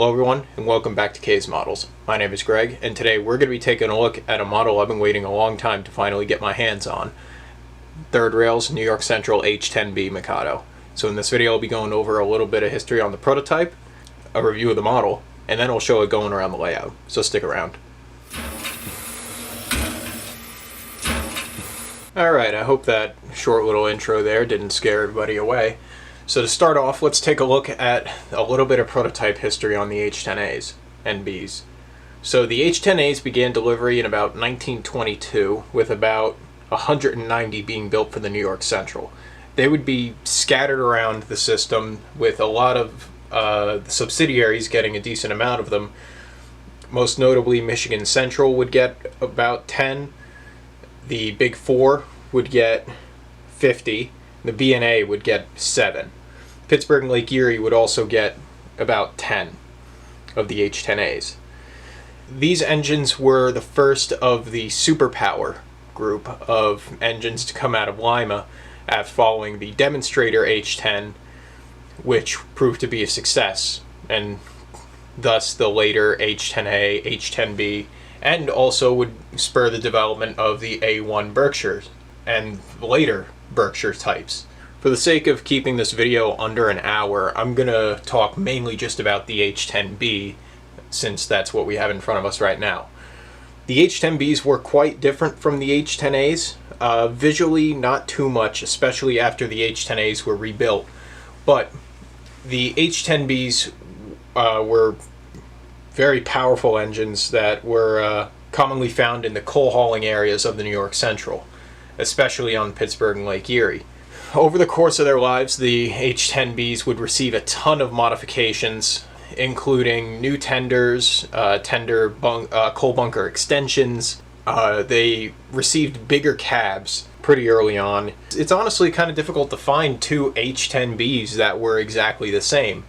Hello everyone, and welcome back to K's Models. My name is Greg, and today we're going to be taking a look at a model I've been waiting a long time to finally get my hands on. Third Rail's New York Central H-10b Mikado. So in this video I'll be going over a little bit of history on the prototype, a review of the model, and then I'll show it going around the layout. So stick around. Alright, I hope that short little intro there didn't scare everybody away. So to start off, let's take a look at a little bit of prototype history on the H-10As and Bs. So the H-10As began delivery in about 1922, with about 190 being built for the New York Central. They would be scattered around the system, with a lot of the subsidiaries getting a decent amount of them. Most notably, Michigan Central would get about 10. The Big Four would get 50. The B&A would get 7. Pittsburgh and Lake Erie would also get about 10 of the H-10As. These engines were the first of the superpower group of engines to come out of Lima after following the demonstrator H-10, which proved to be a success, and thus the later H-10A, H-10B, and also would spur the development of the A1 Berkshires and later Berkshire types. For the sake of keeping this video under an hour, I'm going to talk mainly just about the H-10B, since that's what we have in front of us right now. The H-10Bs were quite different from the H-10As. Visually, not too much, especially after the H-10As were rebuilt. But the H-10Bs were very powerful engines that were commonly found in the coal hauling areas of the New York Central, especially on Pittsburgh and Lake Erie. Over the course of their lives, the H-10Bs would receive a ton of modifications, including new tenders, coal bunker extensions. They received bigger cabs pretty early on. It's honestly kind of difficult to find two H-10Bs that were exactly the same.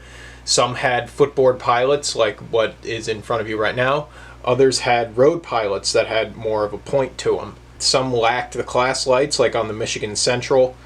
Some had footboard pilots, like what is in front of you right now. Others had road pilots that had more of a point to them. Some lacked the class lights, like on the Michigan Central.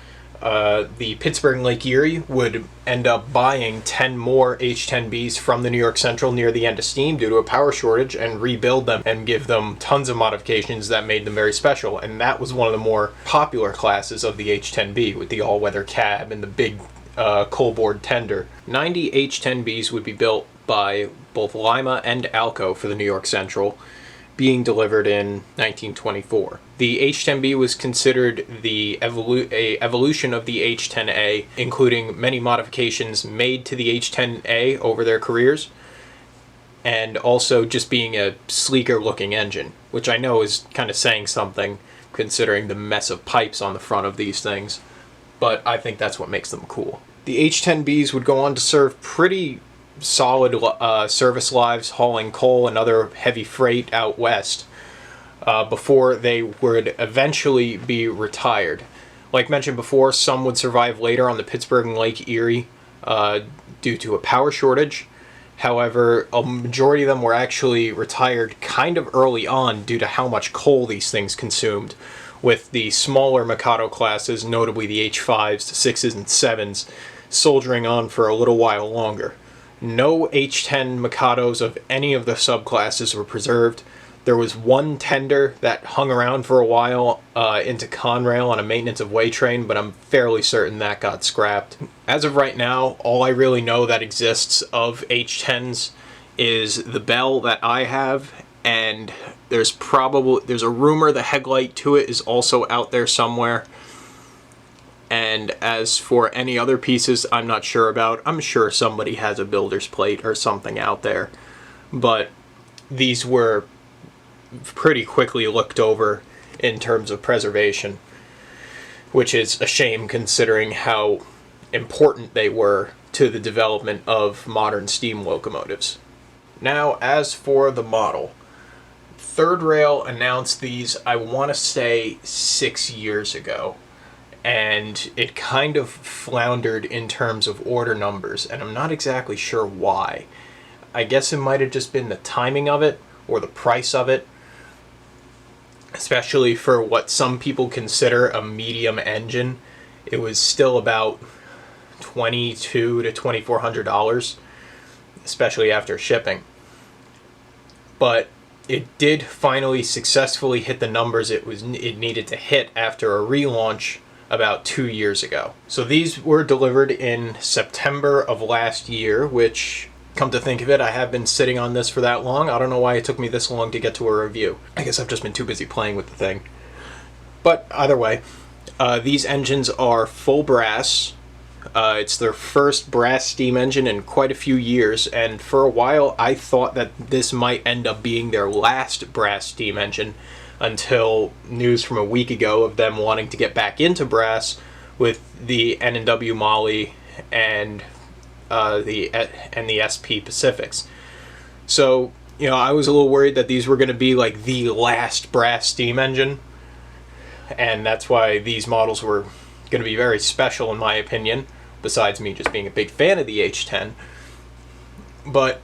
The Pittsburgh and Lake Erie would end up buying 10 more H-10Bs from the New York Central near the end of steam due to a power shortage, and rebuild them and give them tons of modifications that made them very special. And that was one of the more popular classes of the H-10B, with the all-weather cab and the big coal board tender. 90 H-10Bs would be built by both Lima and Alco for the New York Central, being delivered in 1924. The H-10B was considered the evolution of the H-10A, including many modifications made to the H-10A over their careers, and also just being a sleeker looking engine, which I know is kind of saying something considering the mess of pipes on the front of these things, but I think that's what makes them cool. The H-10Bs would go on to serve pretty solid service lives, hauling coal and other heavy freight out west, before they would eventually be retired. Like mentioned before, some would survive later on the Pittsburgh and Lake Erie due to a power shortage. However, a majority of them were actually retired kind of early on due to how much coal these things consumed, with the smaller Mikado classes, notably the H5s, 6s, and 7s, soldiering on for a little while longer. No H-10 Mikados of any of the subclasses were preserved. There was one tender that hung around for a while into Conrail on a maintenance of way train, but I'm fairly certain that got scrapped. As of right now, all I really know that exists of H-10s is the Bell that I have, and there's a rumor the headlight to it is also out there somewhere. And as for any other pieces I'm not sure about, I'm sure somebody has a builder's plate or something out there. But these were pretty quickly looked over in terms of preservation, which is a shame considering how important they were to the development of modern steam locomotives. Now, as for the model, Third Rail announced these, I want to say, 6 years ago. And it kind of floundered in terms of order numbers, and I'm not exactly sure why. I guess it might have just been the timing of it, or the price of it, especially for what some people consider a medium engine. It was still about $2,200 to $2,400, especially after shipping. But it did finally successfully hit the numbers it needed to hit after a relaunch about 2 years ago. So these were delivered in September of last year, which, come to think of it, I have been sitting on this for that long. I don't know why it took me this long to get to a review. I guess I've just been too busy playing with the thing. But either way, these engines are full brass. It's their first brass steam engine in quite a few years, and for a while I thought that this might end up being their last brass steam engine, until news from a week ago of them wanting to get back into brass with the N&W Molly and the SP Pacifics. So, I was a little worried that these were going to be like the last brass steam engine, and that's why these models were going to be very special in my opinion, besides me just being a big fan of the H-10. But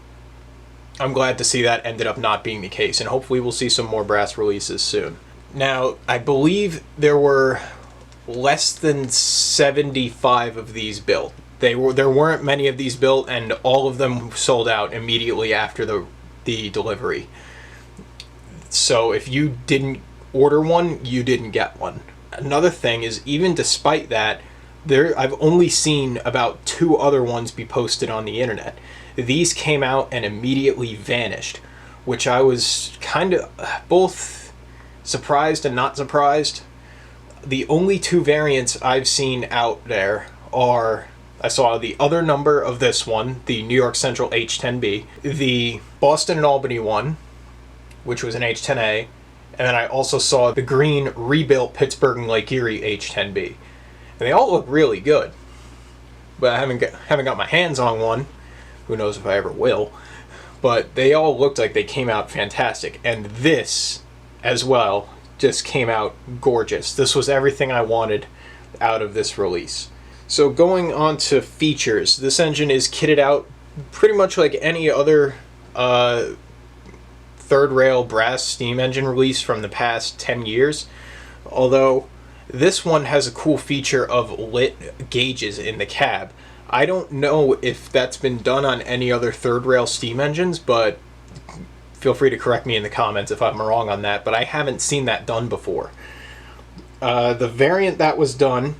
I'm glad to see that ended up not being the case, and hopefully we'll see some more brass releases soon. Now, I believe there were less than 75 of these built. There weren't many of these built, and all of them sold out immediately after the delivery. So if you didn't order one, you didn't get one. Another thing is, even despite that, I've only seen about 2 other ones be posted on the internet. These came out and immediately vanished, which I was kind of both surprised and not surprised. The only 2 variants I've seen out there are, I saw the other number of this one, the New York Central H-10b, the Boston and Albany one, which was an H-10A, and then I also saw the green rebuilt Pittsburgh and Lake Erie H-10b. And they all look really good, but I haven't got my hands on one. Who knows if I ever will. But they all looked like they came out fantastic. And this, as well, just came out gorgeous. This was everything I wanted out of this release. So going on to features, this engine is kitted out pretty much like any other third rail brass steam engine release from the past 10 years. Although this one has a cool feature of lit gauges in the cab. I don't know if that's been done on any other third rail steam engines, but feel free to correct me in the comments if I'm wrong on that, but I haven't seen that done before. The variant that was done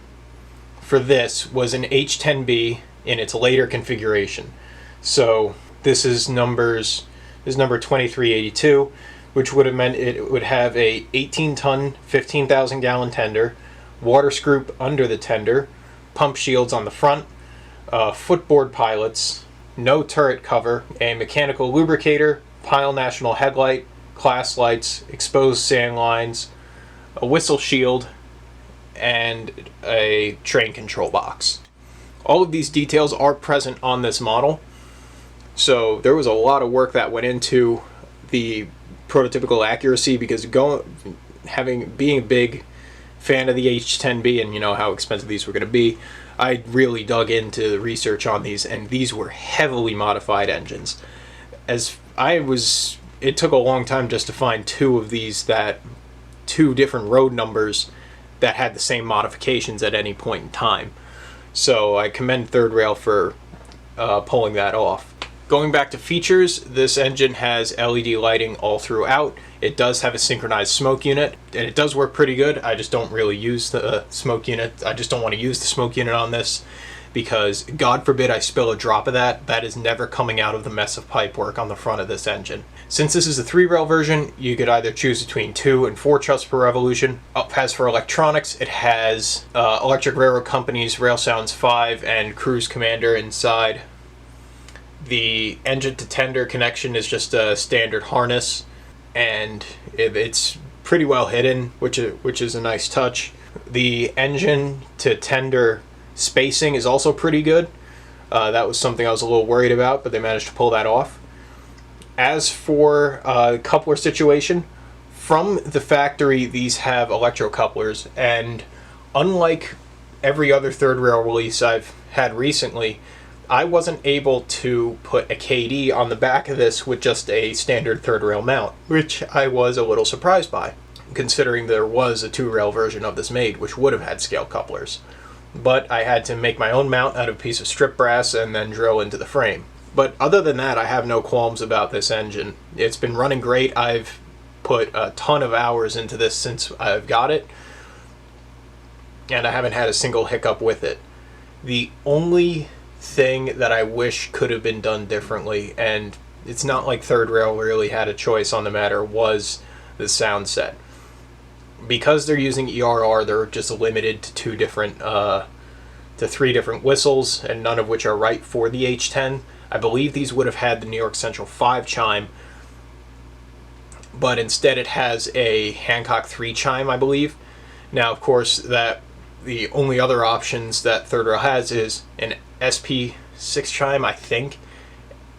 for this was an H-10b in its later configuration. So this is number 2382, which would have meant it would have a 18-ton, 15,000 gallon tender, water scoop under the tender, pump shields on the front, footboard pilots, no turret cover, a mechanical lubricator, Pyle National headlight, class lights, exposed sand lines, a whistle shield, and a train control box. All of these details are present on this model, so there was a lot of work that went into the prototypical accuracy, because being a big fan of the H-10b and how expensive these were going to be, I really dug into the research on these, and these were heavily modified engines. It took a long time just to find 2 of these, 2 different road numbers that had the same modifications at any point in time. So I commend Third Rail for pulling that off. Going back to features, this engine has LED lighting all throughout. It does have a synchronized smoke unit, and it does work pretty good. I just don't really use the smoke unit. I just don't want to use the smoke unit on this, because God forbid I spill a drop of that. That is never coming out of the mess of pipework on the front of this engine. Since this is a 3-rail version, you could either choose between 2 and 4 truss per revolution. As for electronics, it has Electric Railroad Company's Rail Sounds 5 and Cruise Commander inside. The engine to tender connection is just a standard harness, and it's pretty well hidden, which is a nice touch. The engine to tender spacing is also pretty good. That was something I was a little worried about, but they managed to pull that off. As for coupler situation, from the factory, these have electro couplers, and unlike every other third rail release I've had recently, I wasn't able to put a KD on the back of this with just a standard third rail mount, which I was a little surprised by, considering there was a 2-rail version of this made, which would have had scale couplers. But I had to make my own mount out of a piece of strip brass and then drill into the frame. But other than that, I have no qualms about this engine. It's been running great. I've put a ton of hours into this since I've got it, and I haven't had a single hiccup with it. The only thing that I wish could have been done differently, and it's not like Third Rail really had a choice on the matter, was the sound set. Because they're using ERR, they're just limited to three different whistles, and none of which are right for the H-10. I believe these would have had the New York Central 5 chime, but instead it has a Hancock 3 chime, I believe. Now, of course, that the only other options that Third Rail has is an SP6 chime, I think,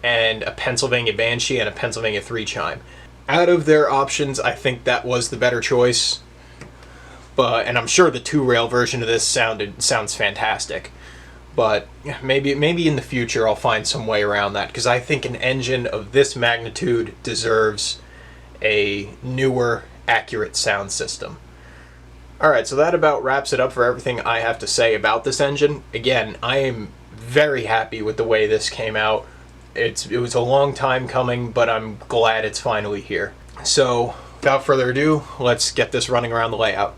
and a Pennsylvania Banshee and a Pennsylvania 3 chime. Out of their options, I think that was the better choice. And I'm sure the 2-rail version of this sounds fantastic. But maybe in the future I'll find some way around that, because I think an engine of this magnitude deserves a newer, accurate sound system. Alright, so that about wraps it up for everything I have to say about this engine. Again, I am very happy with the way this came out. It was a long time coming, but I'm glad it's finally here. So, without further ado, let's get this running around the layout.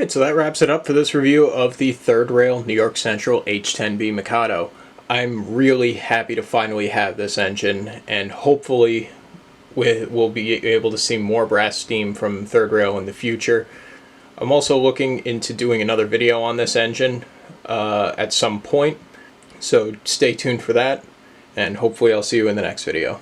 Alright, so that wraps it up for this review of the third rail New York Central H-10b Mikado. I'm really happy to finally have this engine, and hopefully we'll be able to see more brass steam from third rail in the future. I'm also looking into doing another video on this engine at some point, so stay tuned for that, and hopefully I'll see you in the next video.